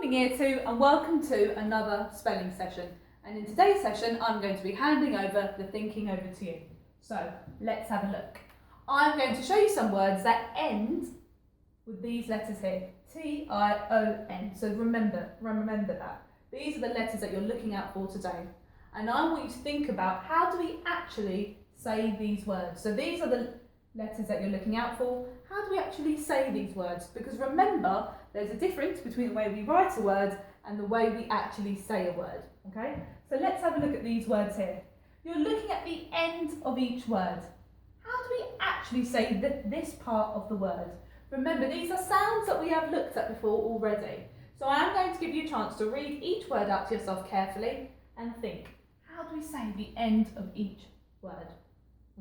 morning Year 2 and welcome to another spelling session. And in today's session I'm going to be handing over the thinking over to you. So let's have a look. I'm going to show you some words that end with these letters here. T-I-O-N. So remember that. These are the letters that you're looking out for today. And I want you to think about how do we actually say these words. So these are the letters that you're looking out for. How do we actually say these words? Because remember, there's a difference between the way we write a word and the way we actually say a word. Okay? So let's have a look at these words here. You're looking at the end of each word. How do we actually say this part of the word? Remember, these are sounds that we have looked at before already. So I am going to give you a chance to read each word out to yourself carefully and think, how do we say the end of each word?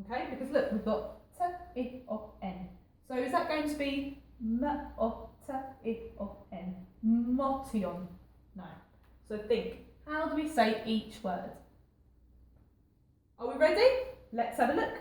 Okay, because look, we've got T-I-O-N. So is that going to be M-O-T-I-O-N? Motion? No. So think, how do we say each word? Are we ready? Let's have a look.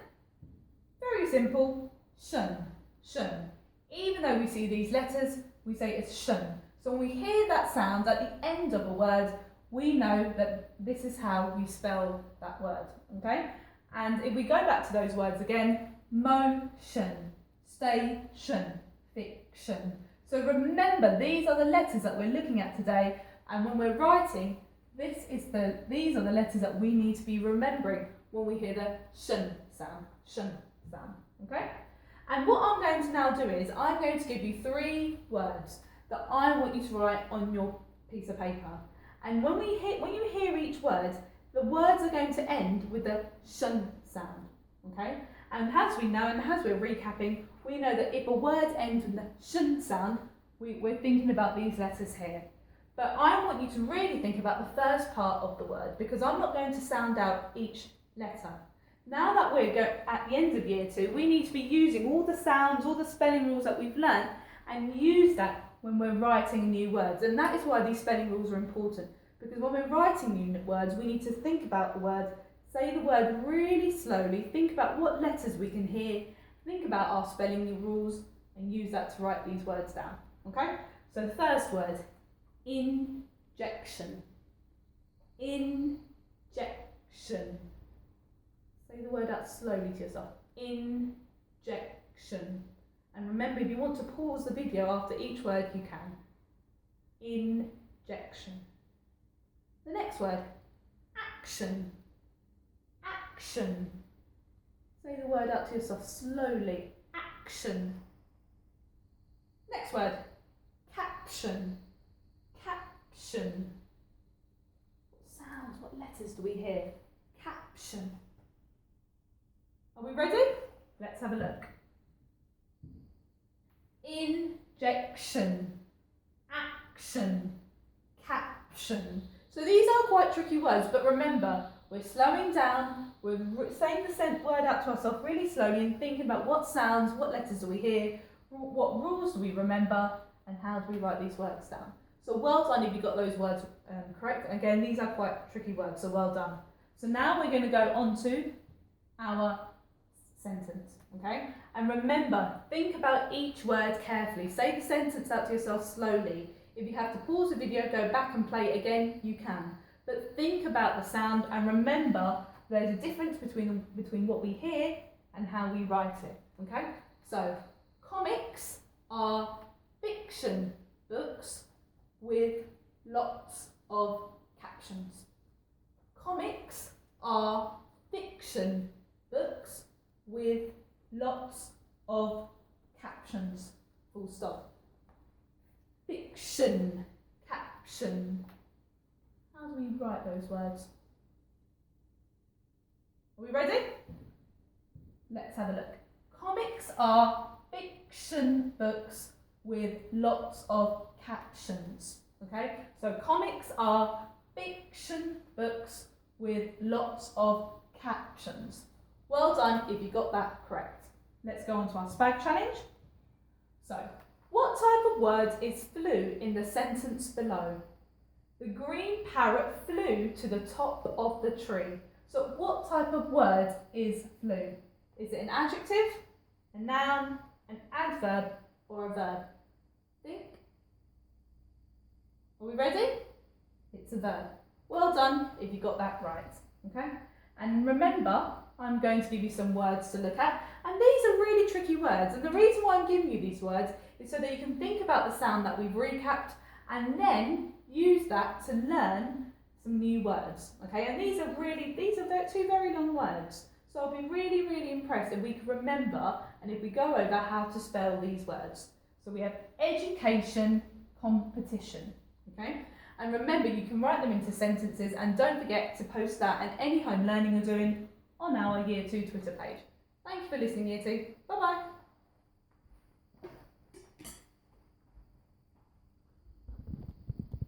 Very simple. Shun. Shun. Even though we see these letters, we say it's shun. So when we hear that sound at the end of a word, we know that this is how we spell that word. Okay? And if we go back to those words again, motion, station, fiction. So remember, these are the letters that we're looking at today, and when we're writing, these are the letters that we need to be remembering when we hear the shun sound, okay? And what I'm going to now do is, I'm going to give you 3 words that I want you to write on your piece of paper. And when you hear each word, the words are going to end with the shun sound, okay? And as we know, and as we're recapping, we know that if a word ends with the shun sound, we're thinking about these letters here. But I want you to really think about the first part of the word, because I'm not going to sound out each letter. Now that we're at the end of year 2, we need to be using all the sounds, all the spelling rules that we've learnt, and use that when we're writing new words. And that is why these spelling rules are important, because when we're writing new words, we need to think about the word, say the word really slowly, think about what letters we can hear, think about our spelling rules, and use that to write these words down. Okay? So the first word, injection. Injection. Say the word out slowly to yourself. Injection. And remember, if you want to pause the video after each word, you can. Injection. The next word, action. Action. Say the word out to yourself slowly. Action. Next word, caption. Caption. What sounds, what letters do we hear? Caption. Are we ready? Let's have a look. Injection. Action. Caption. So these are quite tricky words, but remember, we're slowing down, we're saying the word out to ourselves really slowly and thinking about what sounds, what letters do we hear, what rules do we remember, and how do we write these words down. So well done if you got those words correct. Again, these are quite tricky words, so well done. So now we're going to go on to our sentence, okay? And remember, think about each word carefully. Say the sentence out to yourself slowly. If you have to pause the video, go back and play it again, you can. But think about the sound and remember there's a difference between what we hear and how we write it, okay? So, comics are fiction books with lots of captions. Comics are fiction books with lots of captions. Full stop. Fiction, caption. How do we write those words? Are we ready? Let's have a look. Comics are fiction books with lots of captions. Okay, so comics are fiction books with lots of captions. Well done if you got that correct. Let's go on to our spag challenge. So, what type of word is flew in the sentence below? The green parrot flew to the top of the tree. So what type of word is flew? Is it an adjective, a noun, an adverb, or a verb? Think. Are we ready? It's a verb. Well done if you got that right, okay? And remember, I'm going to give you some words to look at, and these are really tricky words, and the reason why I'm giving you these words is so that you can think about the sound that we've recapped and then use that to learn some new words, okay? And these are two very long words, so I'll be really, really impressed if we can remember and if we go over how to spell these words. So we have education, competition, okay? And remember, you can write them into sentences, and don't forget to post that and any home learning you're doing on our Year 2 Twitter page. Thank you for listening, Year 2. Bye-bye.